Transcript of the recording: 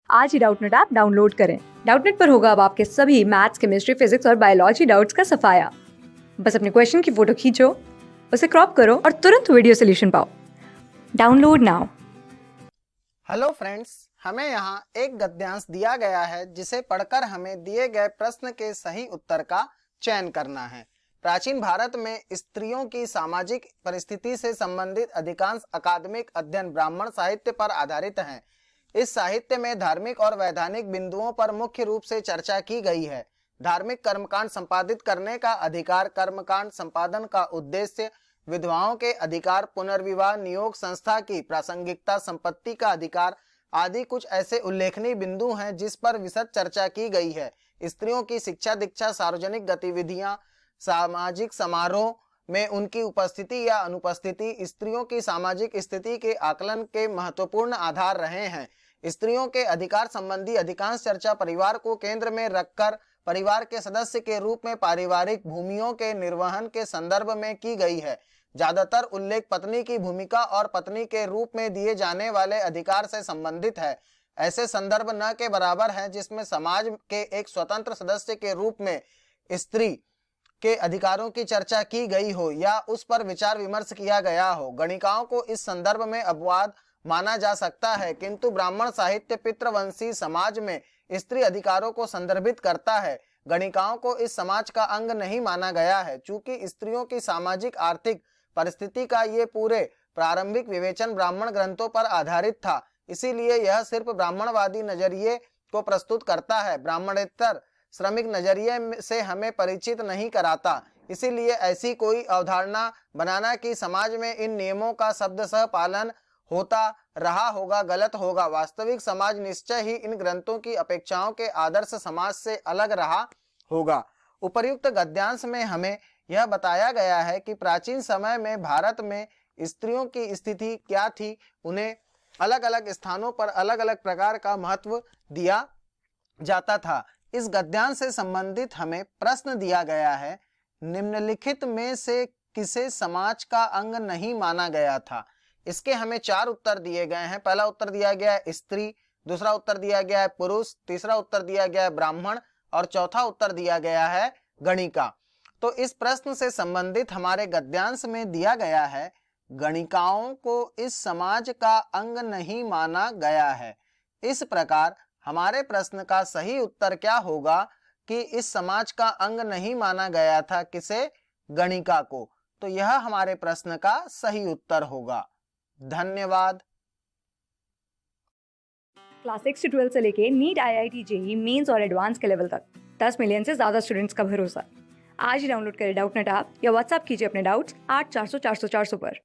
आज ही Doubtnut app download करें। Doubtnut पर होगा अब आपके सभी मैथ्स, केमिस्ट्री, फिजिक्स और बायोलॉजी डाउट्स का सफाया। बस अपने क्वेश्चन की फोटो खींचो, उसे क्रॉप करो और तुरंत वीडियो सोल्यूशन पाओ। Download now. हेलो फ्रेंड्स, हमें यहाँ एक गद्यांश दिया गया है जिसे पढ़कर हमें दिए गए प्रश्न के सही उत्तर का चयन करना है। प्राचीन भारत में स्त्रियों की सामाजिक परिस्थिति से संबंधित अधिकांश अकादमिक अध्ययन ब्राह्मण साहित्य पर आधारित हैं। इस साहित्य में धार्मिक और वैधानिक बिंदुओं पर मुख्य रूप से चर्चा की गई है। धार्मिक कर्मकांड संपादित करने का अधिकार, कर्मकांड संपादन का उद्देश्य, विधवाओं के अधिकार, पुनर्विवाह, नियोग संस्था की प्रासंगिकता, संपत्ति का अधिकार आदि कुछ ऐसे उल्लेखनीय बिंदु हैं जिस पर विशद चर्चा की गई है। स्त्रियों की शिक्षा दीक्षा, सार्वजनिक गतिविधियां, सामाजिक समारोह में उनकी उपस्थिति या अनुपस्थिति स्त्रियों की सामाजिक स्थिति के आकलन के महत्वपूर्ण आधार रहे हैं। स्त्रियों के अधिकार संबंधी अधिकांश चर्चा परिवार को केंद्र में रखकर परिवार के सदस्य के रूप में पारिवारिक भूमियों के निर्वहन के संदर्भ में की गई है। ज्यादातर उल्लेख पत्नी की भूमिका और पत्नी के रूप में दिए जाने वाले अधिकार से संबंधित है। ऐसे संदर्भ न के बराबर हैं जिसमें समाज के एक स्वतंत्र सदस्य के रूप में स्त्री के अधिकारों की चर्चा की गई हो या उस पर विचार विमर्श किया गया हो। गणिकाओं को इस संदर्भ में अपवाद माना जा सकता है, किंतु ब्राह्मण साहित्य पितृवंशी समाज में स्त्री अधिकारों को संदर्भित करता है। गणिकाओं को इस समाज का अंग नहीं माना गया है। चूंकि स्त्रियों की सामाजिक आर्थिक परिस्थिति का ये पूरे प्रारंभिक विवेचन ब्राह्मण ग्रंथों पर आधारित था, इसीलिए यह सिर्फ ब्राह्मणवादी नजरिए को प्रस्तुत करता है, ब्राह्मणेतर श्रमिक नजरिए से हमें परिचित नहीं कराता। इसीलिए ऐसी कोई अवधारणा बनाना कि समाज में इन नियमों का शब्दशः पालन होता रहा होगा गलत होगा। वास्तविक समाज निश्चय ही इन ग्रंथों की अपेक्षाओं के आदर्श समाज से अलग रहा होगा। उपर्युक्त गद्यांश में हमें यह बताया गया है कि प्राचीन समय में भारत में स्त्रियों की स्थिति क्या थी। उन्हें अलग अलग स्थानों पर अलग अलग प्रकार का महत्व दिया जाता था। इस गद्यांश से संबंधित हमें प्रश्न दिया गया है, निम्नलिखित में से किसे समाज का अंग नहीं माना गया था। इसके हमें चार उत्तर दिए गए हैं। पहला उत्तर दिया गया है स्त्री, दूसरा उत्तर दिया गया है पुरुष, तीसरा उत्तर दिया गया है ब्राह्मण और चौथा उत्तर दिया गया है गणिका। तो इस प्रश्न से संबंधित हमारे गद्यांश में दिया गया है, गणिकाओं को इस समाज का अंग नहीं माना गया है। इस प्रकार हमारे प्रश्न का सही उत्तर क्या होगा कि इस समाज का अंग नहीं माना गया था किसे, गणिका को। तो यह हमारे प्रश्न का सही उत्तर होगा। धन्यवाद। क्लास 6 से 12 से लेके नीट, IIT, JEE मेंस और एडवांस के लेवल तक 10 मिलियन से ज्यादा स्टूडेंट्स का भरोसा। आज ही डाउनलोड करें डाउटनेट ऐप या व्हाट्सएप कीजिए अपने डाउट्स 8400 400 400 पर।